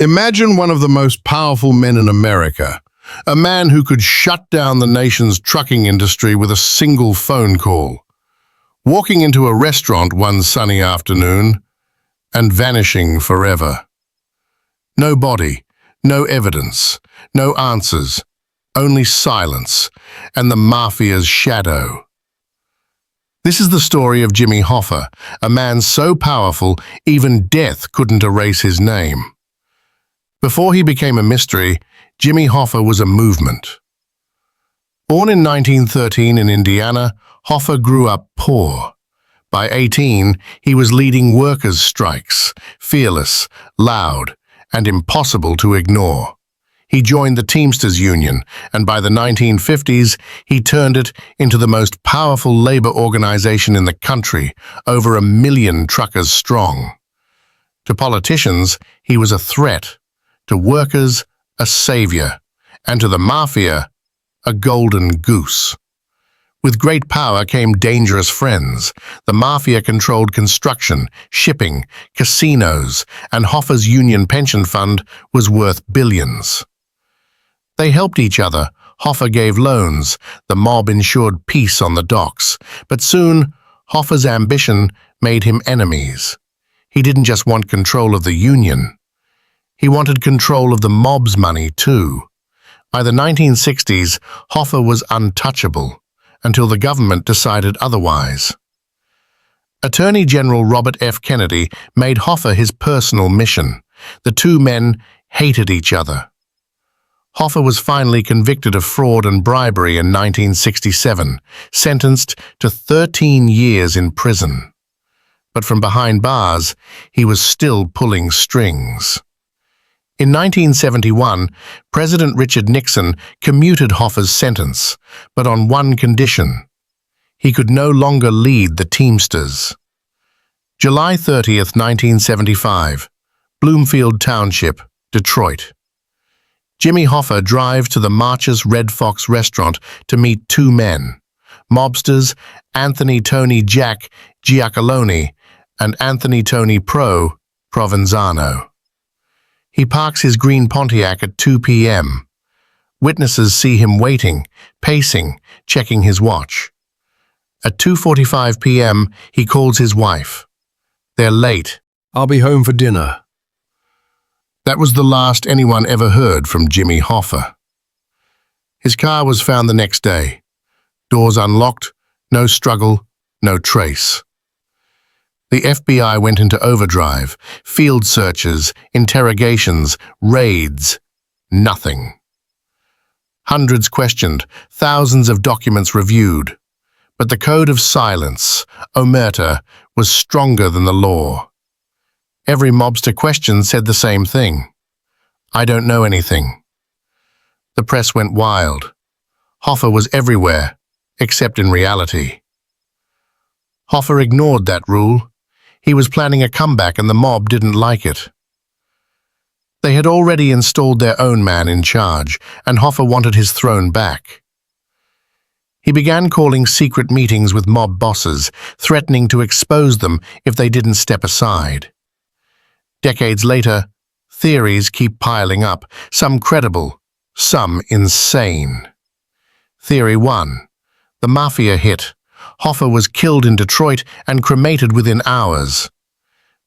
Imagine one of the most powerful men in America, a man who could shut down the nation's trucking industry with a single phone call, walking into a restaurant one sunny afternoon and vanishing forever. No body, no evidence, no answers, only silence and the Mafia's shadow. This is the story of Jimmy Hoffa, a man so powerful even death couldn't erase his name. Before he became a mystery, Jimmy Hoffa was a movement. Born in 1913 in Indiana, Hoffa grew up poor. By 18, he was leading workers' strikes, fearless, loud, and impossible to ignore. He joined the Teamsters Union, and by the 1950s, he turned it into the most powerful labor organization in the country, over 1 million truckers strong. To politicians, he was a threat. To workers, a savior, and to the Mafia, a golden goose. With great power came dangerous friends. The Mafia controlled construction, shipping, casinos, and Hoffa's union pension fund was worth billions. They helped each other. Hoffa gave loans. The mob ensured peace on the docks. But soon, Hoffa's ambition made him enemies. He didn't just want control of the union. He wanted control of the mob's money, too. By the 1960s, Hoffa was untouchable, until the government decided otherwise. Attorney General Robert F. Kennedy made Hoffa his personal mission. The two men hated each other. Hoffa was finally convicted of fraud and bribery in 1967, sentenced to 13 years in prison. But from behind bars, he was still pulling strings. In 1971, President Richard Nixon commuted Hoffa's sentence, but on one condition: he could no longer lead the Teamsters. July 30th, 1975, Bloomfield Township, Detroit. Jimmy Hoffa drives to the March's Red Fox restaurant to meet two men, mobsters Anthony Tony Jack Giacalone and Anthony Tony Pro Provenzano. He parks his green Pontiac at 2 p.m. Witnesses see him waiting, pacing, checking his watch. At 2:45 p.m., he calls his wife. They're late. I'll be home for dinner. That was the last anyone ever heard from Jimmy Hoffa. His car was found the next day. Doors unlocked, no struggle, no trace. The FBI went into overdrive, field searches, interrogations, raids. Nothing. Hundreds questioned, thousands of documents reviewed. But the code of silence, omerta, was stronger than the law. Every mobster question said the same thing: I don't know anything. The press went wild. Hoffa was everywhere, except in reality. Hoffa ignored that rule. He was planning a comeback and the mob didn't like it. They had already installed their own man in charge, and Hoffa wanted his throne back. He began calling secret meetings with mob bosses, threatening to expose them if they didn't step aside. Decades later, theories keep piling up, some credible, some insane. Theory 1. The Mafia hit. Hoffa was killed in Detroit and cremated within hours.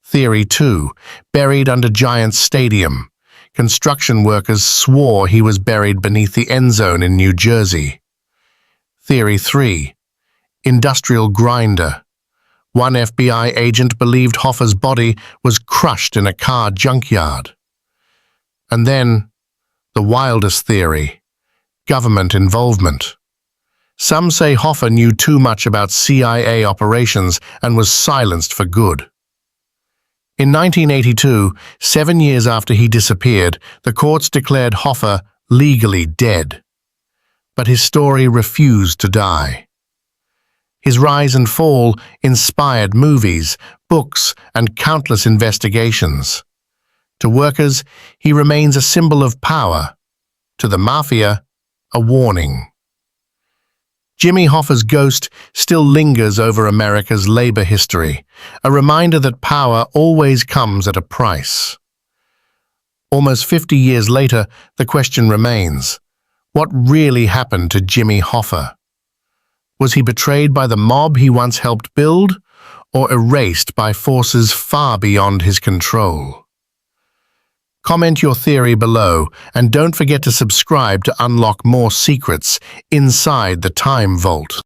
Theory 2. Buried under Giants Stadium. Construction workers swore he was buried beneath the end zone in New Jersey. Theory 3. Industrial grinder. One FBI agent believed Hoffa's body was crushed in a car junkyard. And then, the wildest theory: government involvement. Some say Hoffa knew too much about CIA operations and was silenced for good. In 1982, 7 years after he disappeared, the courts declared Hoffa legally dead. But his story refused to die. His rise and fall inspired movies, books, and countless investigations. To workers, he remains a symbol of power. To the Mafia, a warning. Jimmy Hoffa's ghost still lingers over America's labor history, a reminder that power always comes at a price. Almost 50 years later, the question remains, what really happened to Jimmy Hoffa? Was he betrayed by the mob he once helped build, or erased by forces far beyond his control? Comment your theory below, and don't forget to subscribe to unlock more secrets inside the Time Vault.